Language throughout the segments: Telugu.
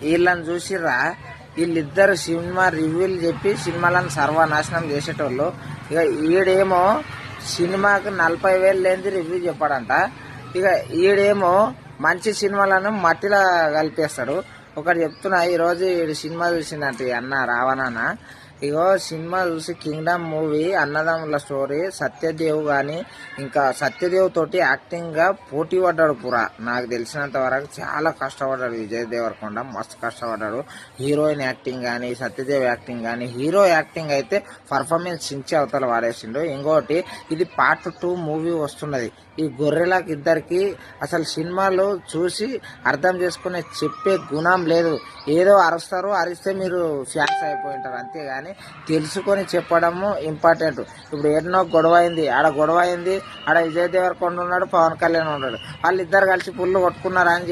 వీళ్ళని చూసిర్రా, వీళ్ళిద్దరు సినిమా రివ్యూలు చెప్పి సినిమాలను సర్వనాశనం చేసేటోళ్ళు. ఇక ఈడేమో సినిమాకు 40,000 లేనిది రివ్యూ చెప్పాడంట. ఇక ఈడేమో మంచి సినిమాలను మట్టిలో కలిపేస్తాడు. ఒకటి చెప్తున్నా, ఈరోజు ఈ సినిమా చూసిందంట అన్న రావణాన్న. ఇగో సినిమా చూసి కింగ్డమ్ మూవీ అన్నదమ్ముల స్టోరీ. సత్యదేవ్ కానీ ఇంకా సత్యదేవ్ తోటి యాక్టింగ్ గా పోటీ పడ్డాడు పూరా. నాకు తెలిసినంత వరకు చాలా కష్టపడ్డాడు విజయ్ దేవరకొండ, మస్తు కష్టపడ్డాడు. హీరోయిన్ యాక్టింగ్ కానీ సత్యదేవ్ యాక్టింగ్ కానీ, హీరో యాక్టింగ్ అయితే పర్ఫార్మెన్స్ చించి అవతల వాడేసిండు. ఇంకోటి ఇది పార్ట్ 2 మూవీ వస్తున్నది. ఈ గొర్రెలకు ఇద్దరికి అసలు సినిమాలు చూసి అర్థం చేసుకునే చెప్పే గుణం లేదు. ఏదో అరుస్తారు, అరిస్తే మీరు ఫ్యాన్స్ అయిపోయింటారు అంతేగాని తెలుసుకొని చెప్పడము ఇంపార్టెంట్. ఇప్పుడు ఎన్నో గొడవ అయింది, ఆడ విజయ్ దేవరకొండ ఉన్నాడు, పవన్ కళ్యాణ్ ఉన్నాడు. వాళ్ళిద్దరు కలిసి పుల్లు కొట్టుకున్నారు అని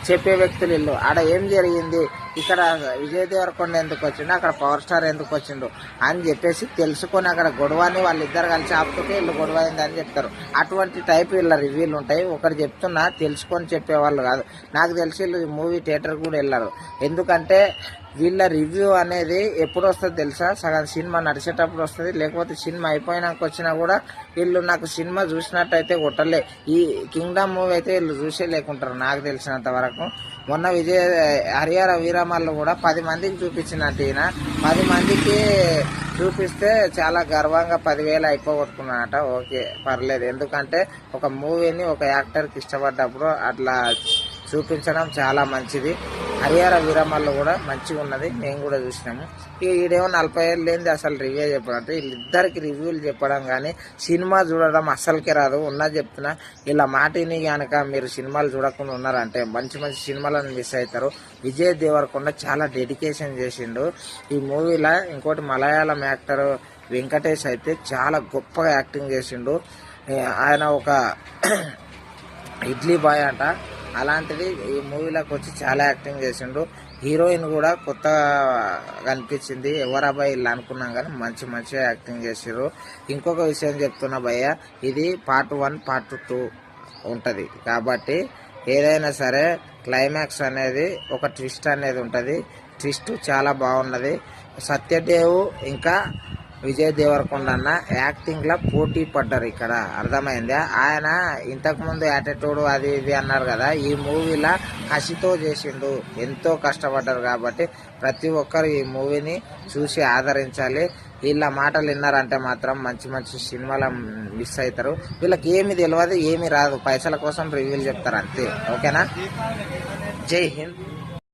చెప్పే వ్యక్తులు ఇల్లు. ఆడ ఏం జరిగింది, ఇక్కడ విజయ్ దేవరకొండ ఎందుకు వచ్చిండు, అక్కడ పవర్ స్టార్ ఎందుకు వచ్చిండు అని చెప్పేసి తెలుసుకొని అక్కడ గొడవని వాళ్ళిద్దరు కలిసి ఆపుతుంటే వీళ్ళు గొడవ అయింది అని చెప్తారు. అటువంటి టైప్ వీళ్ళ రివ్యూలు ఉంటాయి. ఒకటి చెప్తున్నా, తెలుసుకొని చెప్పేవాళ్ళు కాదు. నాకు తెలిసి వీళ్ళు మూవీ థియేటర్ కూడా వెళ్ళారు. ఎందుకంటే వీళ్ళ రివ్యూ అనేది ఎప్పుడు వస్తుంది తెలుసా, సగం సినిమా నడిచేటప్పుడు వస్తుంది, లేకపోతే సినిమా అయిపోయినాక వచ్చినా కూడా వీళ్ళు నాకు సినిమా చూసినట్టయితే కొట్టలే. ఈ కింగ్డమ్ మూవీ అయితే వీళ్ళు చూసే లేకుంటారు నాకు తెలిసినంత వరకు. మొన్న హరిహర వీరమల్లు కూడా 10 మందికి చూపించినట్టు ఈయన 10 మందికి చూపిస్తే చాలా గర్వంగా 10,000 అయిపోగొట్టుకున్నాడట. ఓకే, పర్లేదు. ఎందుకంటే ఒక మూవీని ఒక యాక్టర్కి ఇష్టపడ్డప్పుడు అట్లా చూపించడం చాలా మంచిది. హరిహర వీరమల్లు కూడా మంచిగా ఉన్నది, మేము కూడా చూసినాము. ఇక ఈడేమో 40,000 లేనిది అసలు రివ్యూ చెప్పడంటే వీళ్ళిద్దరికి రివ్యూలు చెప్పడం కానీ సినిమా చూడడం అస్సలకే రాదు. ఉన్నది చెప్తున్నా, ఇలా మాటిని కనుక మీరు సినిమాలు చూడకుండా ఉన్నారంటే మంచి మంచి సినిమాలను మిస్ అవుతారు. విజయ్ దేవరకొండ చాలా డెడికేషన్ చేసిండు ఈ మూవీలో. ఇంకోటి మలయాళం యాక్టర్ వెంకటేష్ అయితే చాలా గొప్పగా యాక్టింగ్ చేసిండు. ఆయన ఒక ఇడ్లీ బాయ్ అంట, అలాంటిది ఈ మూవీలోకి వచ్చి చాలా యాక్టింగ్ చేసిండు. హీరోయిన్ కూడా కొత్తగా కనిపించింది, ఎవరబ్బాయి ఇలా అనుకున్నాం కానీ మంచి మంచిగా యాక్టింగ్ చేసారు. ఇంకొక విషయం చెప్తున్నా భయ్య, ఇది పార్ట్ 1 పార్ట్ 2 ఉంటుంది కాబట్టి ఏదైనా సరే క్లైమాక్స్ అనేది ఒక ట్విస్ట్ అనేది ఉంటుంది. ట్విస్ట్ చాలా బాగున్నది. సత్యదేవ్ ఇంకా విజయ్ దేవరకొండ అన్న యాక్టింగ్ లా పోటీ పడ్డారు ఇక్కడ, అర్థమైందా? ఆయన ఇంతకు ముందు యాటిట్యూడ్ అది ఇది అన్నారు కదా, ఈ మూవీలా కసితో చేసిండు, ఎంతో కష్టపడ్డారు. కాబట్టి ప్రతి ఒక్కరు ఈ మూవీని చూసి ఆదరించాలి. వీళ్ళ మాటలు విన్నారంటే మాత్రం మంచి మంచి సినిమాలు మిస్ అవుతారు. వీళ్ళకి ఏమి తెలియదు, ఏమి రాదు, పైసల కోసం రివ్యూలు చెప్తారు అంతే. ఓకేనా? జై హింద్.